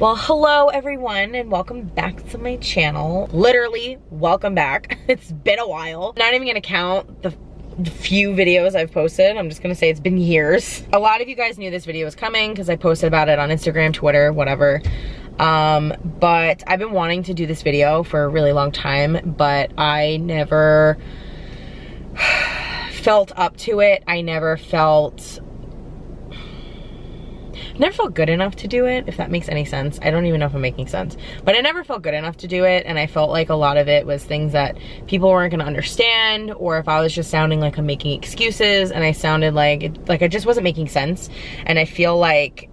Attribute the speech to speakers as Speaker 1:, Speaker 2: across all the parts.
Speaker 1: Well, hello everyone and welcome back to my channel. Literally, welcome back. It's been a while. Not even gonna count the few videos I've posted. I'm just gonna say it's been years. A lot of you guys knew this video was coming because I posted about it on Instagram, Twitter, whatever. But I've been wanting to do this video for a really long time, but I never felt up to it. I never felt good enough to do it, if that makes any sense. I don't even know if I'm making sense, but I never felt good enough to do it, and I felt like a lot of it was things that people weren't gonna understand, or if I was just sounding like I'm making excuses and I sounded like I just wasn't making sense. And I feel like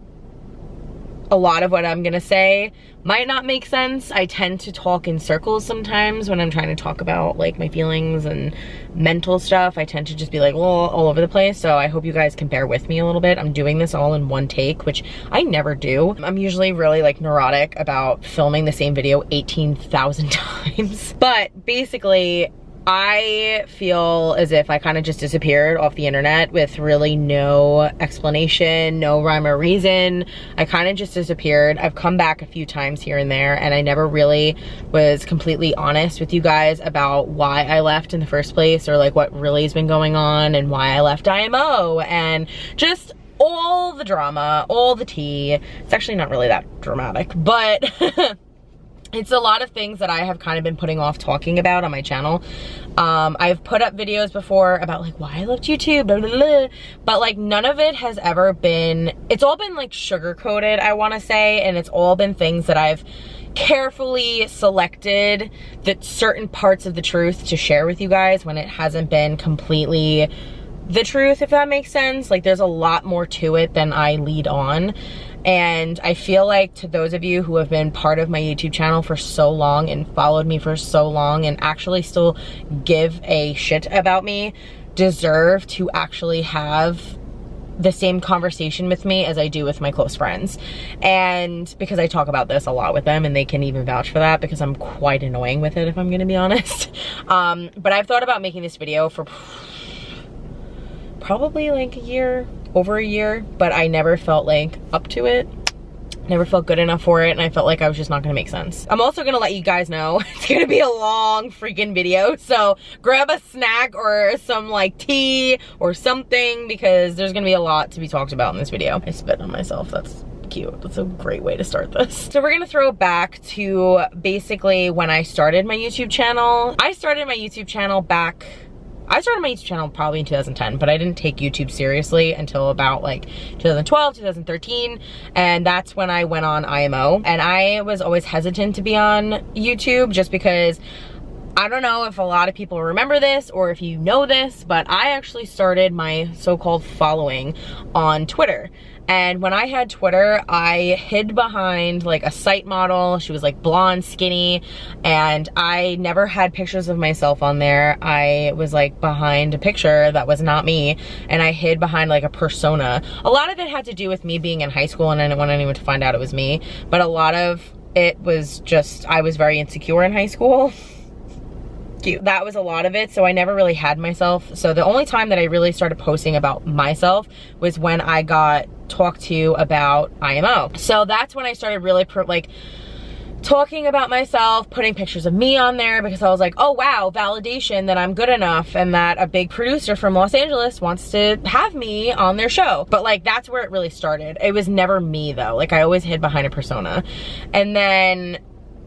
Speaker 1: a lot of what I'm gonna say might not make sense. I tend to talk in circles sometimes when I'm trying to talk about like my feelings and mental stuff. I tend to just be like all over the place, so I hope you guys can bear with me a little bit. I'm doing this all in one take, which I never do. I'm usually really like neurotic about filming the same video 18,000 times. But basically, I feel as if I kind of just disappeared off the internet with really no explanation, no rhyme or reason. I kind of just disappeared. I've come back a few times here and there, and I never really was completely honest with you guys about why I left in the first place, or like what really has been going on and why I left IMO, and just all the drama, all the tea. It's actually not really that dramatic, but it's a lot of things that I have kind of been putting off talking about on my channel. I've put up videos before about like why I left YouTube, blah, blah, blah, but like none of it has ever been, it's all been like sugar coated, I want to say, and it's all been things that I've carefully selected that certain parts of the truth to share with you guys when it hasn't been completely the truth, if that makes sense. Like there's a lot more to it than I lead on. And I feel like to those of you who have been part of my YouTube channel for so long and followed me for so long and actually still give a shit about me deserve to actually have the same conversation with me as I do with my close friends. And because I talk about this a lot with them, and they can even vouch for that because I'm quite annoying with it, if I'm gonna be honest. But I've thought about making this video for probably like a year, over a year, but I never felt like up to it. Never felt good enough for it, and I felt like I was just not gonna make sense. I'm also gonna let you guys know it's gonna be a long freaking video, so grab a snack or some like tea or something, because there's gonna be a lot to be talked about in this video. I spit on myself, that's cute. That's a great way to start this. So we're gonna throw it back to basically when I started my YouTube channel. I started my YouTube channel probably in 2010, but I didn't take YouTube seriously until about like 2012, 2013, and that's when I went on IMO. And I was always hesitant to be on YouTube just because I don't know if a lot of people remember this or if you know this, but I actually started my so-called following on Twitter. And when I had Twitter, I hid behind like a site model. She was like blonde, skinny, and I never had pictures of myself on there. I was like behind a picture that was not me, and I hid behind like a persona. A lot of it had to do with me being in high school, and I didn't want anyone to find out it was me, but a lot of it was just, I was very insecure in high school. Cute. That was a lot of it, so I never really had myself. So the only time that I really started posting about myself was when I got talked to about IMO. So that's when I started really like talking about myself, putting pictures of me on there, because I was like, oh wow, validation that I'm good enough and that a big producer from Los Angeles wants to have me on their show. But like that's where it really started. It was never me though. Like I always hid behind a persona. And then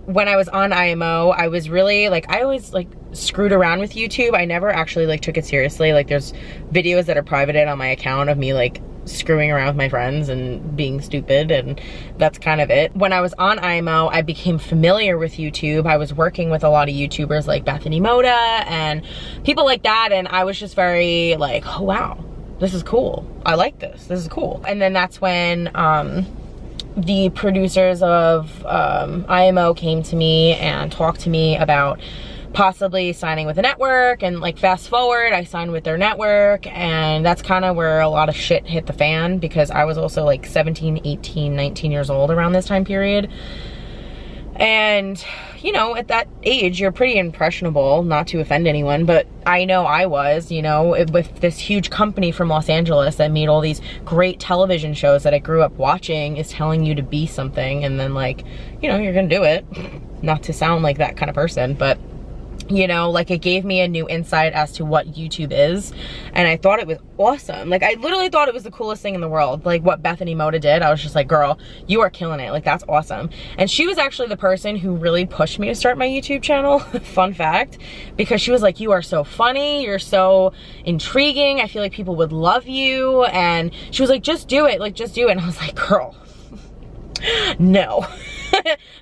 Speaker 1: when I was on IMO, I was really like, I always like screwed around with YouTube. I never actually like took it seriously. Like there's videos that are privated on my account of me like screwing around with my friends and being stupid, and that's kind of it. When I was on IMO, I became familiar with YouTube. I was working with a lot of YouTubers like Bethany Moda and people like that, and I was just very like, oh wow, this is cool. I like this. This is cool. And then that's when the producers of IMO came to me and talked to me about possibly signing with a network. And like fast forward, I signed with their network, and that's kind of where a lot of shit hit the fan, because I was also like 17, 18, 19 years old around this time period. And, you know, at that age, you're pretty impressionable, not to offend anyone, but I know I was, you know, with this huge company from Los Angeles that made all these great television shows that I grew up watching is telling you to be something, and then, like, you know, you're gonna do it. Not to sound like that kind of person, but you know, like, it gave me a new insight as to what YouTube is, and I thought it was awesome. Like, I literally thought it was the coolest thing in the world. Like, what Bethany Moda did, I was just like, girl, you are killing it. Like, that's awesome. And she was actually the person who really pushed me to start my YouTube channel, fun fact, because she was like, you are so funny, you're so intriguing, I feel like people would love you, and she was like, just do it, like, just do it. And I was like, girl, no.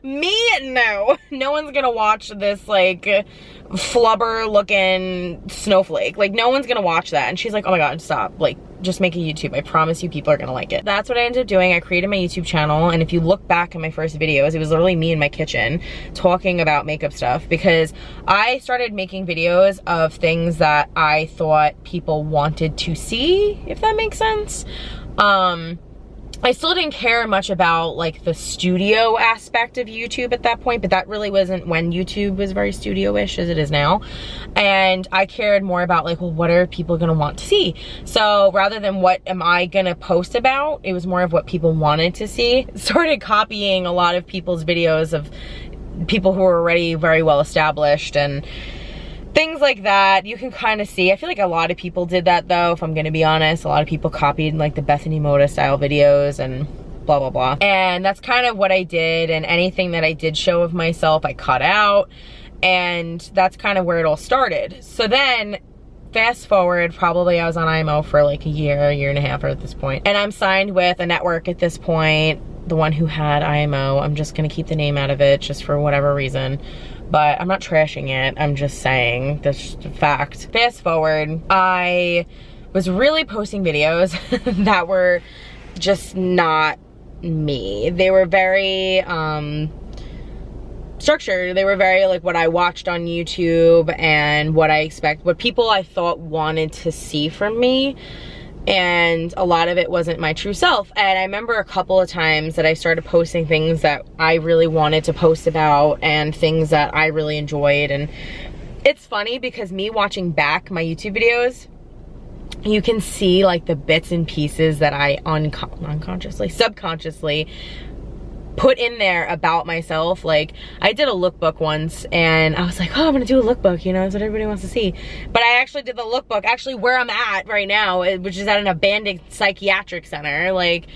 Speaker 1: No. No one's gonna watch this, like, flubber looking snowflake. Like, no one's gonna watch that. And she's like, oh my god, stop. Like, just make a YouTube. I promise you people are gonna like it. That's what I ended up doing. I created my YouTube channel, and if you look back at my first videos, it was literally me in my kitchen talking about makeup stuff, because I started making videos of things that I thought people wanted to see, if that makes sense. I still didn't care much about, like, the studio aspect of YouTube at that point, but that really wasn't when YouTube was very studio-ish as it is now. And I cared more about, like, well, what are people gonna want to see? So rather than what am I gonna post about, it was more of what people wanted to see. Started copying a lot of people's videos of people who were already very well established and things like that. You can kind of see, I feel like a lot of people did that though, if I'm gonna be honest. A lot of people copied, like, the Bethany Moda style videos and blah blah blah, and that's kind of what I did. And anything that I did show of myself I cut out, and that's kind of where it all started. So then fast forward, probably I was on IMO for like a year and a half at this point, and I'm signed with a network at this point, the one who had IMO. I'm just gonna keep the name out of it just for whatever reason, but I'm not trashing it, I'm just saying this fact. Fast forward, I was really posting videos that were just not me. They were very structured. They were very like what I watched on YouTube and what people I thought wanted to see from me. And a lot of it wasn't my true self. And I remember a couple of times that I started posting things that I really wanted to post about and things that I really enjoyed. And it's funny because me watching back my YouTube videos, you can see like the bits and pieces that I subconsciously put in there about myself. Like, I did a lookbook once and I was like, oh, I'm gonna do a lookbook, you know, that's what everybody wants to see. But I actually did the lookbook actually where I'm at right now, which is at an abandoned psychiatric center. Like,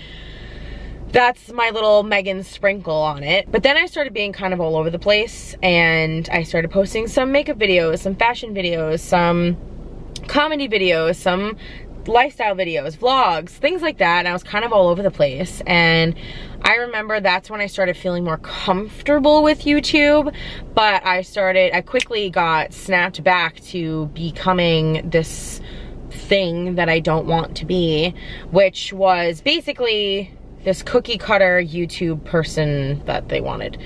Speaker 1: that's my little Meaghan sprinkle on it. But then I started being kind of all over the place, and I started posting some makeup videos, some fashion videos, some comedy videos, some lifestyle videos, vlogs, things like that. And I was kind of all over the place. And I remember that's when I started feeling more comfortable with YouTube. But I quickly got snapped back to becoming this thing that I don't want to be, which was basically this cookie cutter YouTube person that they wanted.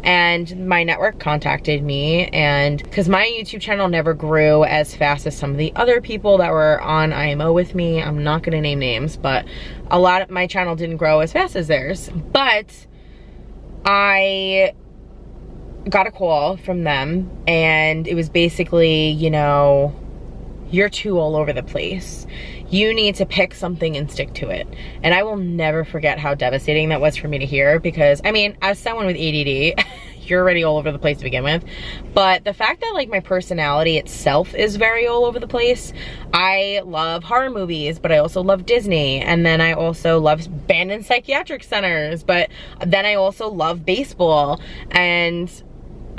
Speaker 1: And my network contacted me, and because my YouTube channel never grew as fast as some of the other people that were on IMO with me, I'm not gonna name names, but a lot of my channel didn't grow as fast as theirs. But I got a call from them, and it was basically, you know, you're too all over the place. You need to pick something and stick to it. And I will never forget how devastating that was for me to hear, because, I mean, as someone with ADD, you're already all over the place to begin with. But the fact that, like, my personality itself is very all over the place. I love horror movies, but I also love Disney. And then I also love abandoned psychiatric centers. But then I also love baseball. And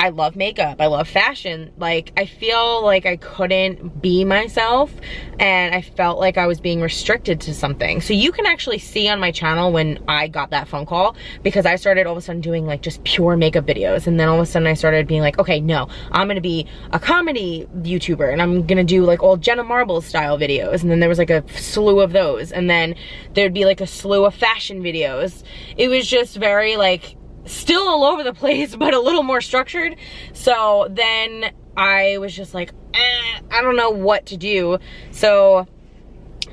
Speaker 1: I love makeup, I love fashion. Like, I feel like I couldn't be myself, and I felt like I was being restricted to something. So you can actually see on my channel when I got that phone call, because I started all of a sudden doing like just pure makeup videos, and then all of a sudden I started being like, okay, no, I'm gonna be a comedy YouTuber, and I'm gonna do like all Jenna Marbles style videos. And then there was like a slew of those, and then there'd be like a slew of fashion videos. It was just very like, still all over the place, but a little more structured. So then I was just like, I don't know what to do. So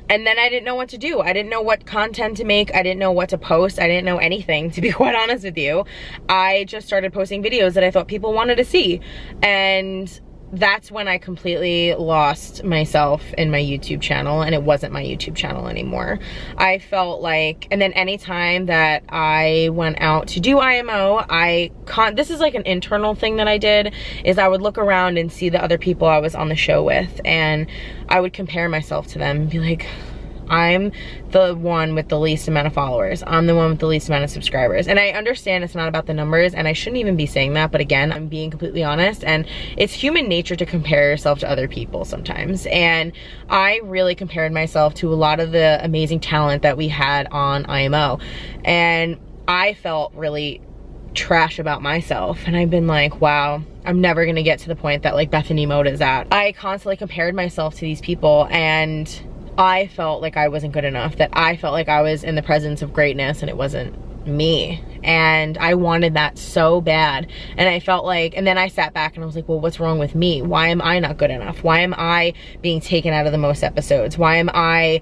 Speaker 1: And then I didn't know what to do. I didn't know what content to make. I didn't know what to post. I didn't know anything, to be quite honest with you. I just started posting videos that I thought people wanted to see. And that's when I completely lost myself in my YouTube channel, and it wasn't my YouTube channel anymore. I felt like, and then anytime that I went out to do IMO, this is like an internal thing that I did, is I would look around and see the other people I was on the show with, and I would compare myself to them and be like, I'm the one with the least amount of followers. I'm the one with the least amount of subscribers. And I understand it's not about the numbers, and I shouldn't even be saying that, but again, I'm being completely honest, and it's human nature to compare yourself to other people sometimes. And I really compared myself to a lot of the amazing talent that we had on IMO. And I felt really trash about myself, and I've been like, wow, I'm never gonna get to the point that like Bethany Mode is at. I constantly compared myself to these people, and I felt like I wasn't good enough, that I felt like I was in the presence of greatness and it wasn't me. And I wanted that so bad. And I felt like, and then I sat back and I was like, well, what's wrong with me? Why am I not good enough? Why am I being taken out of the most episodes? Why am I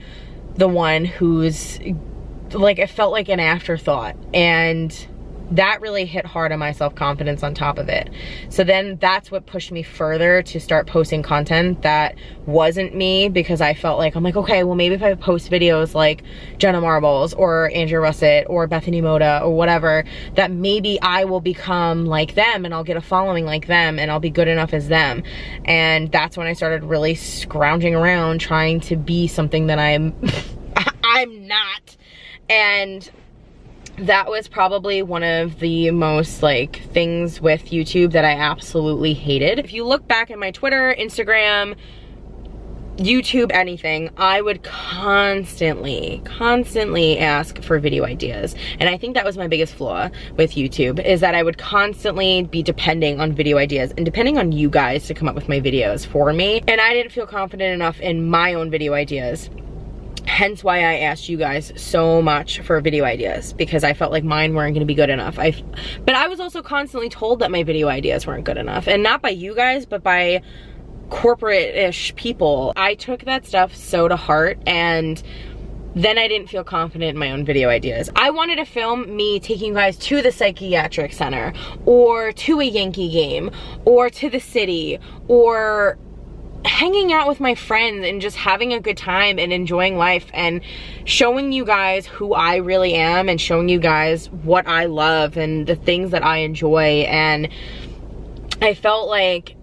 Speaker 1: the one who's like, it felt like an afterthought. And that really hit hard on my self-confidence on top of it. So then that's what pushed me further to start posting content that wasn't me, because I felt like, I'm like, okay, well maybe if I post videos like Jenna Marbles or Andrea Russett or Bethany Moda or whatever, that maybe I will become like them and I'll get a following like them and I'll be good enough as them. And that's when I started really scrounging around trying to be something that I'm I'm not. And that was probably one of the most like things with YouTube that I absolutely hated. If you look back at my Twitter, Instagram, YouTube, anything, I would constantly ask for video ideas. And I think that was my biggest flaw with YouTube, is that I would constantly be depending on video ideas and depending on you guys to come up with my videos for me. And I didn't feel confident enough in my own video ideas. Hence why I asked you guys so much for video ideas, because I felt like mine weren't gonna be good enough. But I was also constantly told that my video ideas weren't good enough, and not by you guys, but by corporate-ish people. I took that stuff so to heart, and then I didn't feel confident in my own video ideas. I wanted to film me taking you guys to the psychiatric center, or to a Yankee game, or to the city, or hanging out with my friends and just having a good time and enjoying life, and showing you guys who I really am and showing you guys what I love and the things that I enjoy. And I felt like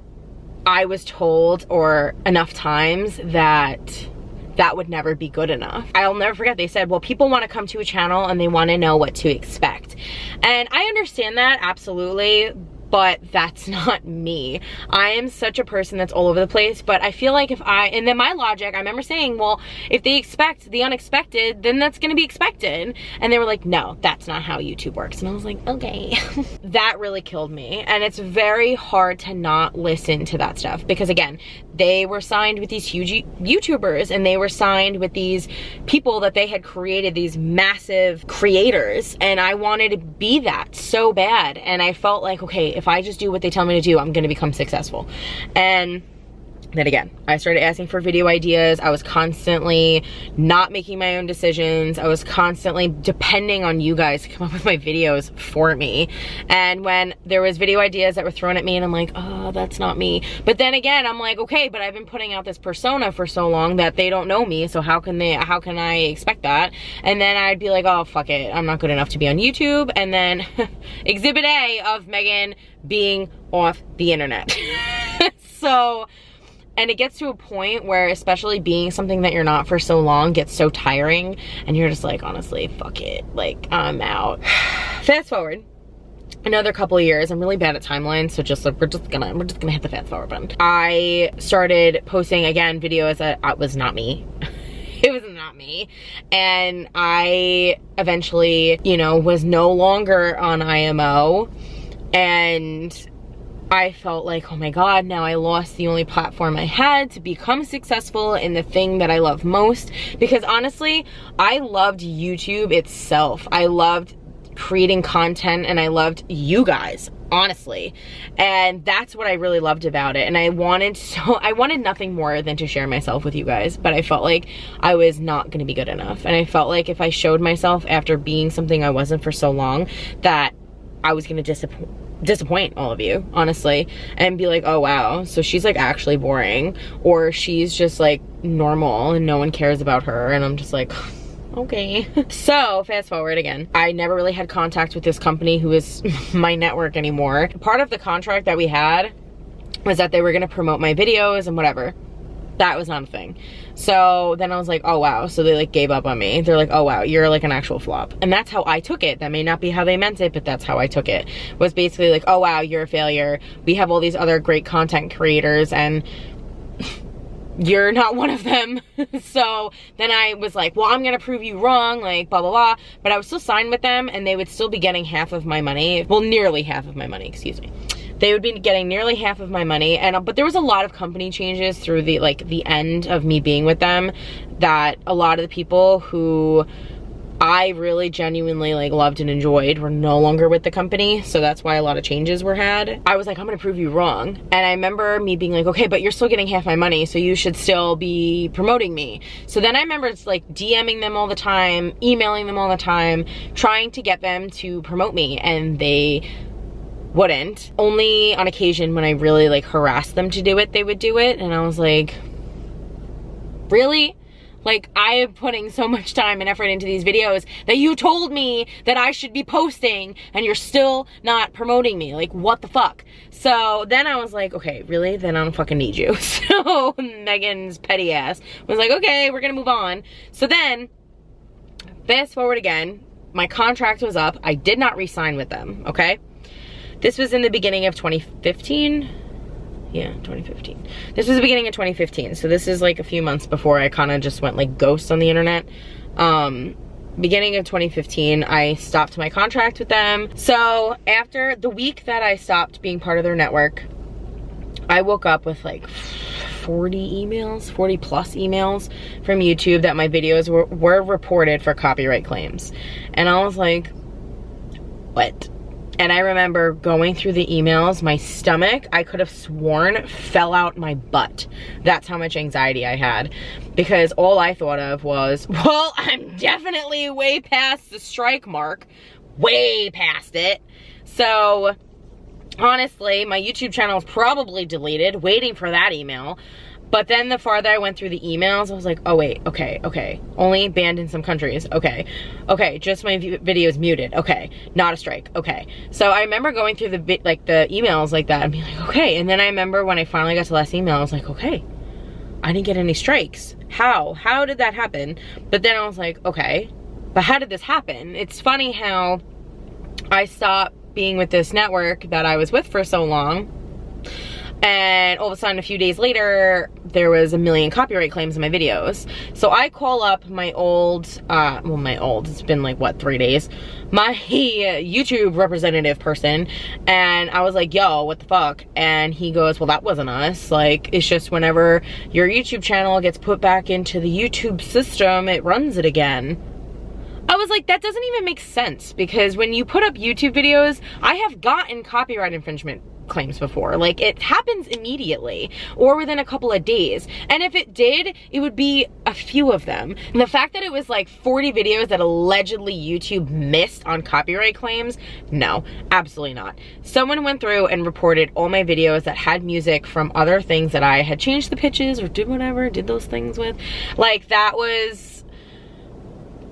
Speaker 1: I was told, or enough times, that that would never be good enough. I'll never forget, they said, well, people want to come to a channel and they want to know what to expect. And I understand that, absolutely, but that's not me. I am such a person that's all over the place, but I feel like and then my logic, I remember saying, well, if they expect the unexpected, then that's gonna be expected. And they were like, no, that's not how YouTube works. And I was like, okay. That really killed me. And it's very hard to not listen to that stuff, because again, they were signed with these huge YouTubers, and they were signed with these people that they had created, these massive creators, and I wanted to be that so bad. And I felt like, okay, if I just do what they tell me to do, I'm gonna become successful. And then again, I started asking for video ideas. I was constantly not making my own decisions. I was constantly depending on you guys to come up with my videos for me. And when there was video ideas that were thrown at me, and I'm like, oh, that's not me. But then again, I'm like, okay, but I've been putting out this persona for so long that they don't know me, so how can I expect that? And then I'd be like, oh, fuck it, I'm not good enough to be on YouTube. And then exhibit A of Meaghan being off the internet. So, and it gets to a point where, especially being something that you're not for so long, gets so tiring, and you're just like, honestly, fuck it, like, I'm out. Fast forward another couple of years. I'm really bad at timelines, so just like, we're just gonna hit the fast forward button. I started posting again videos that was not me. It was not me. And I eventually, you know, was no longer on IMO, and I felt like, oh my God, now I lost the only platform I had to become successful in the thing that I love most. Because honestly, I loved YouTube itself. I loved creating content, and I loved you guys, honestly. And that's what I really loved about it. And I wanted nothing more than to share myself with you guys, but I felt like I was not gonna be good enough. And I felt like if I showed myself after being something I wasn't for so long, that I was gonna disappoint all of you, honestly, and be like, oh wow, so she's like actually boring, or she's just like normal and no one cares about her. And I'm just like, okay. So fast forward again, I never really had contact with this company who is my network anymore. Part of the contract that we had was that they were gonna promote my videos and whatever. That was not a thing. So then I was like, oh wow, so they like gave up on me. They're like, oh wow, you're like an actual flop. And that's how I took it. That may not be how they meant it, but that's how I took it. Was basically like, oh wow, you're a failure. We have all these other great content creators and you're not one of them. So then I was like, well, I'm gonna prove you wrong, like blah, blah, blah. But I was still signed with them and they would still be getting half of my money. Well, nearly half of my money, excuse me. They would be getting nearly half of my money. And but there was a lot of company changes through the end of me being with them, that a lot of the people who I really genuinely like loved and enjoyed were no longer with the company. So that's why a lot of changes were had. I was like, I'm gonna prove you wrong. And I remember me being like, okay, but you're still getting half my money, so you should still be promoting me. So then I remember it's like DMing them all the time, emailing them all the time, trying to get them to promote me, and they wouldn't. Only on occasion when I really like harassed them to do it, they would do it. And I was like, really? Like, I am putting so much time and effort into these videos that you told me that I should be posting and you're still not promoting me. Like, what the fuck? So then I was like, okay, really? Then I don't fucking need you. So Meaghan's petty ass was like, okay, we're gonna move on. So then, fast forward again, my contract was up. I did not re-sign with them, okay? This was in the beginning of 2015. Yeah, 2015. This was the beginning of 2015. So this is like a few months before I kind of just went like ghost on the internet. Beginning of 2015, I stopped my contract with them. So after the week that I stopped being part of their network, I woke up with like 40 plus emails from YouTube that my videos were reported for copyright claims. And I was like, what? And I remember going through the emails, my stomach, I could have sworn, fell out my butt. That's how much anxiety I had. Because all I thought of was, well, I'm definitely way past the strike mark. Way past it. So, honestly, my YouTube channel is probably deleted, waiting for that email. But then the farther I went through the emails, I was like, oh wait, okay. Only banned in some countries, okay. Just my videos muted, okay. Not a strike, okay. So I remember going through the emails like that and being like, okay. And then I remember when I finally got to the last email, I was like, okay, I didn't get any strikes. How did that happen? But then I was like, okay, but how did this happen? It's funny how I stopped being with this network that I was with for so long, and all of a sudden, a few days later, there was 1 million copyright claims in my videos. So I call up my old, it's been like, what, 3 days? My YouTube representative person, and I was like, yo, what the fuck? And he goes, well, that wasn't us. Like, it's just whenever your YouTube channel gets put back into the YouTube system, it runs it again. I was like, that doesn't even make sense, because when you put up YouTube videos, I have gotten copyright infringement claims before. Like, it happens immediately or within a couple of days. And if it did, it would be a few of them. And the fact that it was like 40 videos that allegedly YouTube missed on copyright claims, no, absolutely not. Someone went through and reported all my videos that had music from other things that I had changed the pitches or did those things with. Like, that was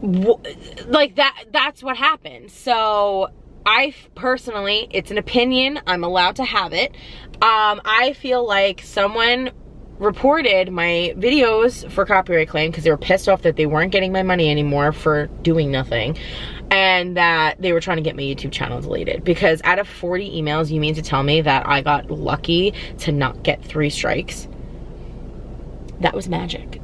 Speaker 1: like that's what happened. So I personally, it's an opinion, I'm allowed to have it. I feel like someone reported my videos for copyright claim because they were pissed off that they weren't getting my money anymore for doing nothing, and that they were trying to get my YouTube channel deleted. Because out of 40 emails, you mean to tell me that I got lucky to not get 3 strikes? That was magic.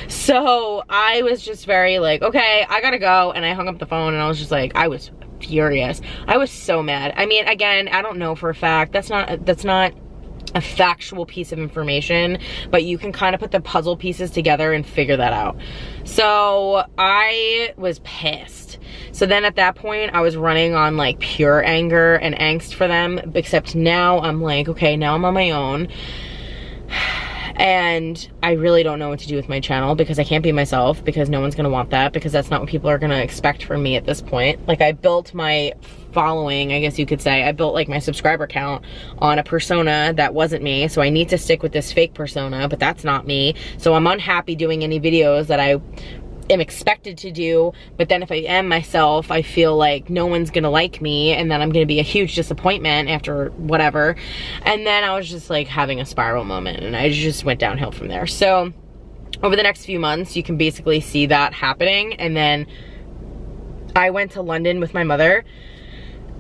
Speaker 1: So I was just very like, okay, I gotta go. And I hung up the phone and I was just like, I was furious. I was so mad. I mean, again, I don't know for a fact. That's not a factual piece of information, but you can kind of put the puzzle pieces together and figure that out. So I was pissed. So then at that point, I was running on like pure anger and angst for them, except now I'm like, okay, now I'm on my own. And I really don't know what to do with my channel because I can't be myself, because no one's gonna want that, because that's not what people are gonna expect from me at this point. Like, I built my following, I guess you could say. I built like my subscriber count on a persona that wasn't me, so I need to stick with this fake persona, but that's not me. So I'm unhappy doing any videos that I am expected to do, but then if I am myself, I feel like no one's gonna like me, and then I'm gonna be a huge disappointment after whatever. And then I was just like having a spiral moment, and I just went downhill from there. So over the next few months, you can basically see that happening. And then I went to London with my mother,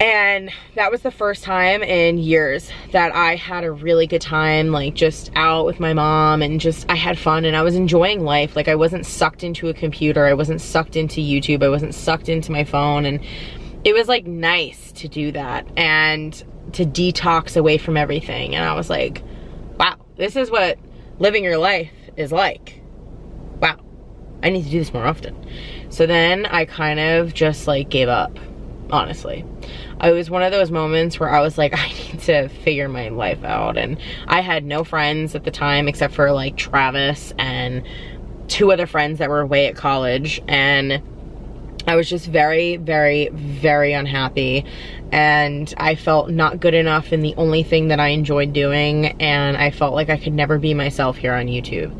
Speaker 1: and that was the first time in years that I had a really good time, like just out with my mom, and just I had fun and I was enjoying life. Like, I wasn't sucked into a computer, I wasn't sucked into YouTube, I wasn't sucked into my phone, and it was like nice to do that and to detox away from everything. And I was like, wow, this is what living your life is like. Wow, I need to do this more often. So then I kind of just like gave up, honestly. It was one of those moments where I was like, I need to figure my life out. And I had no friends at the time except for like Travis and 2 other friends that were away at college. And I was just very, very, very unhappy. And I felt not good enough in the only thing that I enjoyed doing. And I felt like I could never be myself here on YouTube.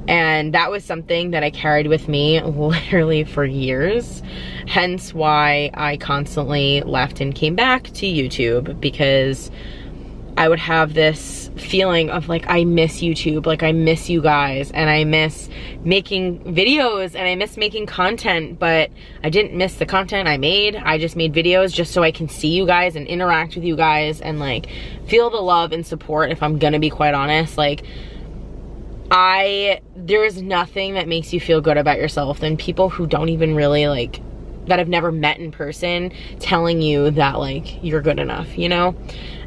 Speaker 1: And that was something that I carried with me literally for years. Hence why I constantly left and came back to YouTube, because I would have this feeling of like, I miss YouTube, like I miss you guys, and I miss making videos, and I miss making content. But I didn't miss the content I made. I just made videos just so I can see you guys and interact with you guys and like feel the love and support, if I'm gonna be quite honest. Like, there's nothing that makes you feel good about yourself than people who don't even really like, that I've never met in person, telling you that like you're good enough, you know?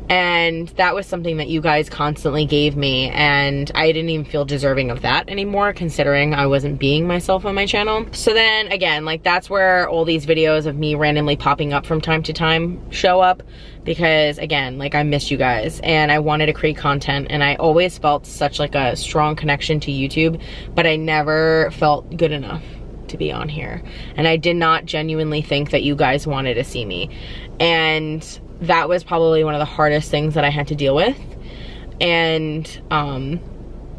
Speaker 1: And that was something that you guys constantly gave me, and I didn't even feel deserving of that anymore, considering I wasn't being myself on my channel. So then again, like, that's where all these videos of me randomly popping up from time to time show up, because again, like, I missed you guys and I wanted to create content, and I always felt such like a strong connection to YouTube, but I never felt good enough to be on here. And I did not genuinely think that you guys wanted to see me. And that was probably one of the hardest things that I had to deal with. And,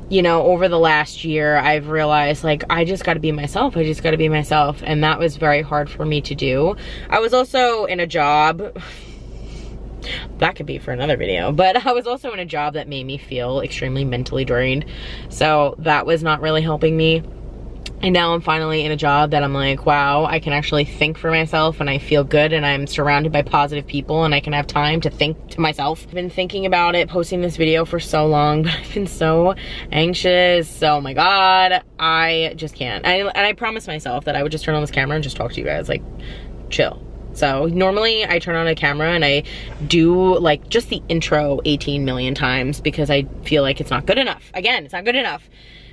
Speaker 1: you know, over the last year, I've realized, like, I just gotta be myself. I just gotta be myself. And that was very hard for me to do. I was also in a job, that could be for another video, but I was also in a job that made me feel extremely mentally drained. So that was not really helping me. And now I'm finally in a job that I'm like, wow, I can actually think for myself, and I feel good, and I'm surrounded by positive people, and I can have time to think to myself. I've been thinking about it, posting this video for so long, but I've been so anxious. Oh my God, I just can't. And I promised myself that I would just turn on this camera and just talk to you guys, like, chill. So normally I turn on a camera and I do like just the intro 18 million times, because I feel like it's not good enough. Again, it's not good enough.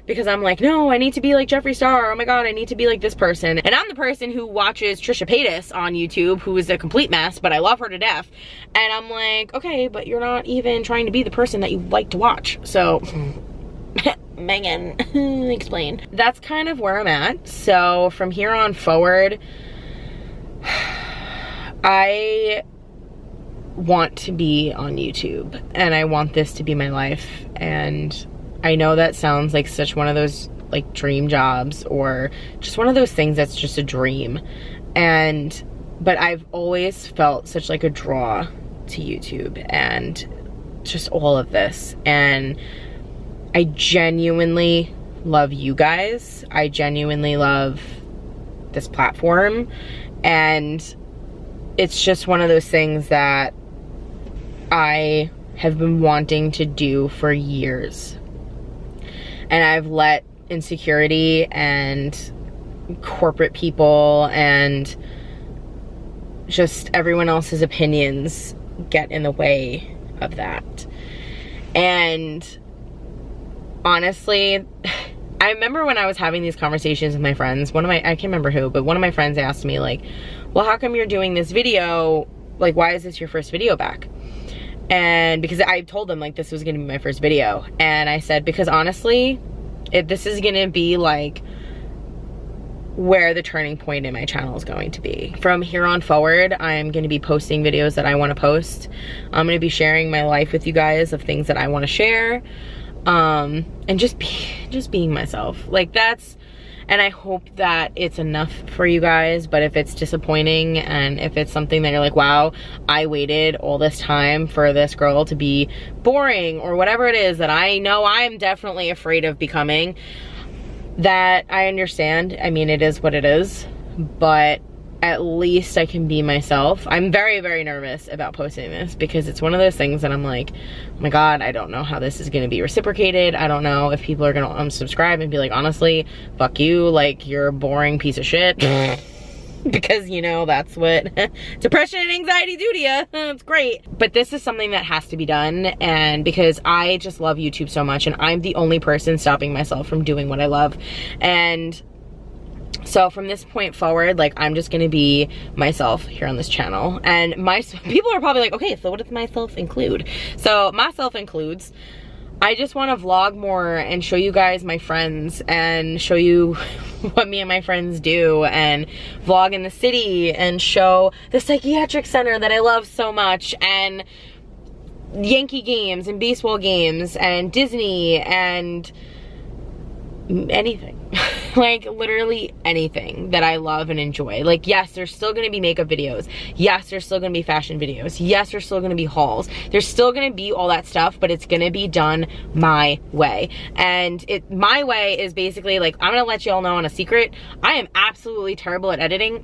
Speaker 1: Because I'm like, no, I need to be like Jeffree Star. Oh my God, I need to be like this person. And I'm the person who watches Trisha Paytas on YouTube, who is a complete mess, but I love her to death. And I'm like, okay, but you're not even trying to be the person that you like to watch. So, Meaghan, explain. That's kind of where I'm at. So from here on forward, I want to be on YouTube, and I want this to be my life. And I know that sounds like such one of those like dream jobs, or just one of those things that's just a dream. But I've always felt such like a draw to YouTube and just all of this. And I genuinely love you guys. I genuinely love this platform. And it's just one of those things that I have been wanting to do for years. And I've let insecurity and corporate people and just everyone else's opinions get in the way of that. And honestly, I remember when I was having these conversations with my friends, I can't remember who, but one of my friends asked me like, well, how come you're doing this video? Like, why is this your first video back? And because I told them like this was gonna be my first video. And I said, because honestly, this is gonna be like where the turning point in my channel is going to be. From here on forward, I'm gonna be posting videos that I wanna post. I'm gonna be sharing my life with you guys of things that I wanna share. And just being myself. Like that's, and I hope that it's enough for you guys, but if it's disappointing and if it's something that you're like, wow, I waited all this time for this girl to be boring or whatever it is that I know I'm definitely afraid of becoming, that I understand. I mean, it is what it is, but at least I can be myself. I'm very, very nervous about posting this because it's one of those things that I'm like, oh my God, I don't know how this is gonna be reciprocated. I don't know if people are gonna unsubscribe and be like, honestly, fuck you, like you're a boring piece of shit. Because you know, that's what depression and anxiety do to you. It's great. But this is something that has to be done, and because I just love YouTube so much and I'm the only person stopping myself from doing what I love. And so from this point forward, like I'm just gonna be myself here on this channel. And people are probably like, okay, so what does myself include? So myself includes, I just wanna vlog more and show you guys my friends and show you what me and my friends do, and vlog in the city and show the psychiatric center that I love so much, and Yankee games and baseball games and Disney and anything. Like literally anything that I love and enjoy. Like yes, there's still gonna be makeup videos. Yes, there's still gonna be fashion videos. Yes, there's still gonna be hauls. There's still gonna be all that stuff, but it's gonna be done my way. And my way is basically like, I'm gonna let you all know on a secret. I am absolutely terrible at editing.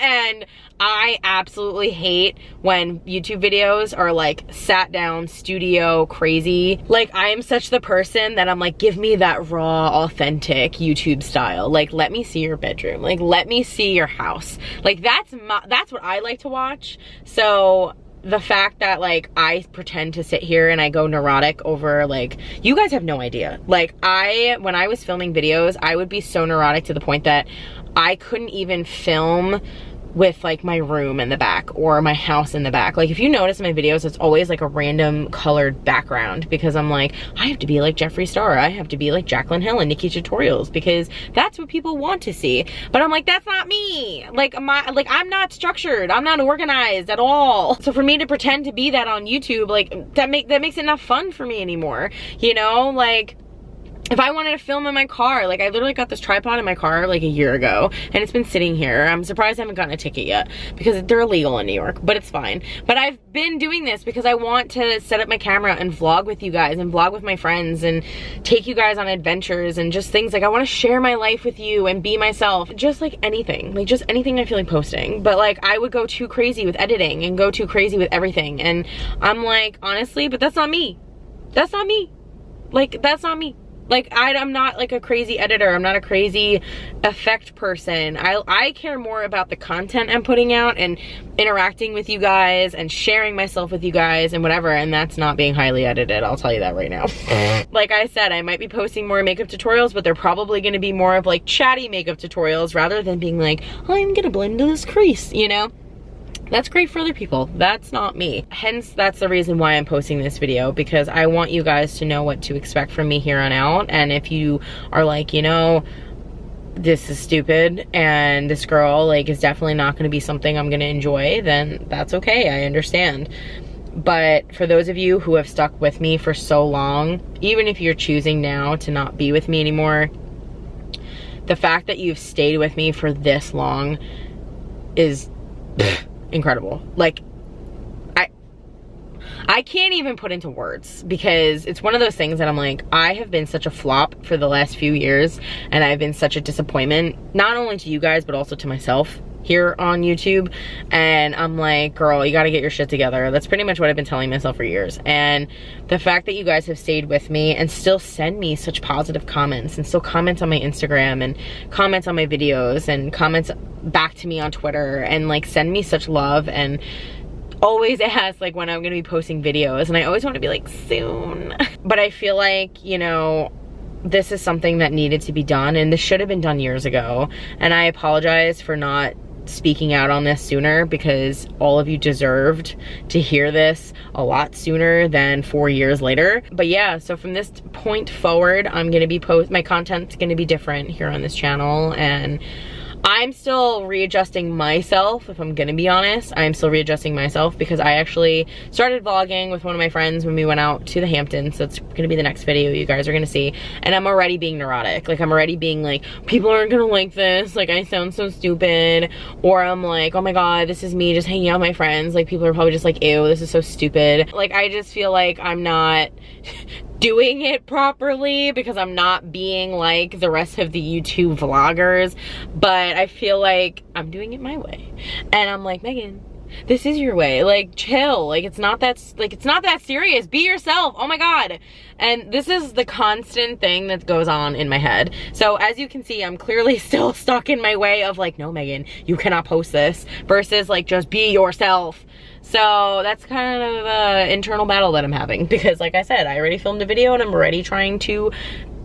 Speaker 1: And I absolutely hate when YouTube videos are like sat down studio crazy. Like I am such the person that I'm like, give me that raw authentic YouTube style. Like let me see your bedroom, like let me see your house. Like that's what I like to watch. So the fact that like I pretend to sit here and I go neurotic over, like, you guys have no idea. Like when I was filming videos, I would be so neurotic to the point that I couldn't even film with like my room in the back or my house in the back. Like if you notice in my videos, it's always like a random colored background because I'm like, I have to be like Jeffree Star, I have to be like Jaclyn Hill and Nikki Tutorials because that's what people want to see. But I'm like, that's not me. Like I'm not structured, I'm not organized at all. So for me to pretend to be that on YouTube, like that makes it not fun for me anymore. You know, like if I wanted to film in my car, like I literally got this tripod in my car like a year ago and it's been sitting here. I'm surprised I haven't gotten a ticket yet because they're illegal in New York, but it's fine. But I've been doing this because I want to set up my camera and vlog with you guys and vlog with my friends and take you guys on adventures and just things like I want to share my life with you and be myself. Just like anything I feel like posting. But like I would go too crazy with editing and go too crazy with everything. And I'm like, honestly, but that's not me. That's not me. Like that's not me. Like I'm not like a crazy editor. I'm not a crazy effect person. I care more about the content I'm putting out and interacting with you guys and sharing myself with you guys and whatever, and that's not being highly edited, I'll tell you that right now. Like I said, I might be posting more makeup tutorials, but they're probably gonna be more of like chatty makeup tutorials rather than being like, I'm gonna blend this crease, you know? That's great for other people. That's not me. Hence, that's the reason why I'm posting this video, because I want you guys to know what to expect from me here on out. And if you are like, you know, this is stupid and this girl like is definitely not going to be something I'm going to enjoy, then that's okay. I understand. But for those of you who have stuck with me for so long, even if you're choosing now to not be with me anymore, the fact that you've stayed with me for this long is incredible. Like I can't even put into words, because it's one of those things that I'm like, I have been such a flop for the last few years, and I've been such a disappointment, not only to you guys but also to myself here on YouTube. And I'm like, girl, you gotta get your shit together. That's pretty much what I've been telling myself for years. And the fact that you guys have stayed with me and still send me such positive comments and still comment on my Instagram and comments on my videos and comments back to me on Twitter and like send me such love and always ask like when I'm gonna be posting videos, and I always want to be like, soon. But I feel like, you know, this is something that needed to be done, and this should have been done years ago. And I apologize for not speaking out on this sooner, because all of you deserved to hear this a lot sooner than 4 years later. But yeah, so from this point forward, I'm gonna be my content's gonna be different here on this channel, and I'm still readjusting myself, if I'm gonna be honest. I'm still readjusting myself, because I actually started vlogging with one of my friends when we went out to the Hamptons. So it's gonna be the next video you guys are gonna see. And I'm already being neurotic. Like, I'm already being like, people aren't gonna like this. Like, I sound so stupid. Or I'm like, oh my God, this is me just hanging out with my friends. Like, people are probably just like, ew, this is so stupid. Like, I just feel like I'm not doing it properly, because I'm not being like the rest of the YouTube vloggers, but I feel like I'm doing it my way. And I'm like, Meaghan, this is your way. Like, chill. Like, it's not that serious. Be yourself. Oh my God. And this is the constant thing that goes on in my head. So as you can see, I'm clearly still stuck in my way of like, no, Meaghan, you cannot post this, versus like, just be yourself. So that's kind of an internal battle that I'm having, because like I said, I already filmed a video and I'm already trying to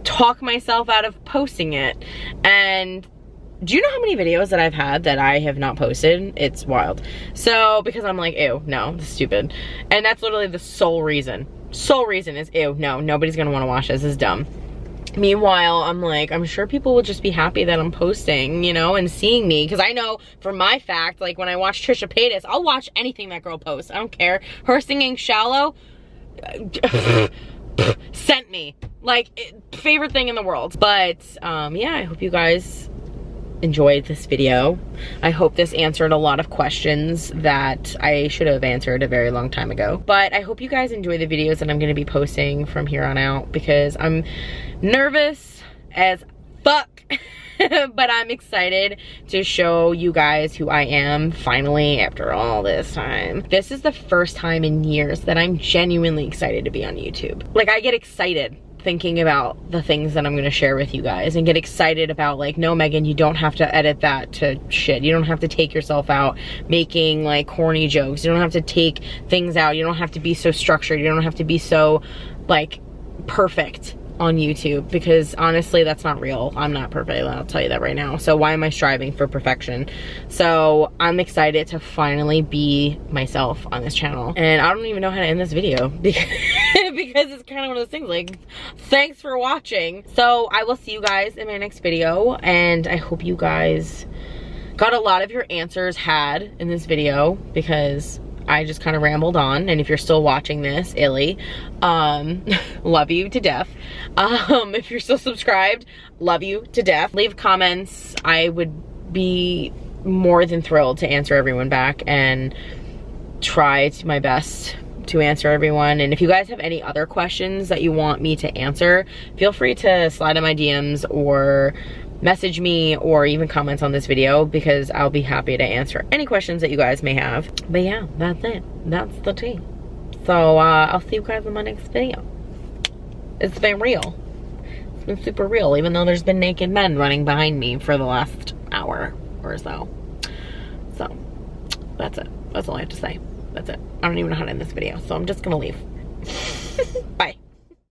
Speaker 1: talk myself out of posting it. And do you know how many videos that I've had that I have not posted? It's wild. So, because I'm like, ew, no, this is stupid. And that's literally the sole reason. Sole reason is, ew, no, nobody's gonna wanna watch this, this is dumb. Meanwhile, I'm like, I'm sure people will just be happy that I'm posting, you know, and seeing me. Because I know for my fact, like when I watch Trisha Paytas, I'll watch anything that girl posts. I don't care. Her singing Shallow sent me. Like, favorite thing in the world. But yeah, I hope you guys enjoyed this video. I hope this answered a lot of questions that I should have answered a very long time ago. But I hope you guys enjoy the videos that I'm gonna be posting from here on out, because I'm nervous as fuck. But I'm excited to show you guys who I am finally after all this time. This is the first time in years that I'm genuinely excited to be on YouTube. Like, I get excited thinking about the things that I'm gonna share with you guys, and get excited about like, no, Meaghan, you don't have to edit that to shit. You don't have to take yourself out making like corny jokes. You don't have to take things out. You don't have to be so structured. You don't have to be so like perfect on YouTube, because honestly, that's not real. I'm not perfect, I'll tell you that right now. So why am I striving for perfection? So I'm excited to finally be myself on this channel. And I don't even know how to end this video, because it's kind of one of those things like, thanks for watching. So I will see you guys in my next video, and I hope you guys got a lot of your answers had in this video, because I just kind of rambled on. And if you're still watching this, Illy, love you to death. If you're still subscribed, love you to death. Leave comments. I would be more than thrilled to answer everyone back, and try my best to answer everyone. And if you guys have any other questions that you want me to answer, feel free to slide in my DMs or message me, or even comments on this video, because I'll be happy to answer any questions that you guys may have. But yeah, that's it. That's the tea. So I'll see you guys in my next video. It's been real. It's been super real, even though there's been naked men running behind me for the last hour or so. So that's it. That's all I have to say. That's it. I don't even know how to end this video, so I'm just gonna leave. Bye.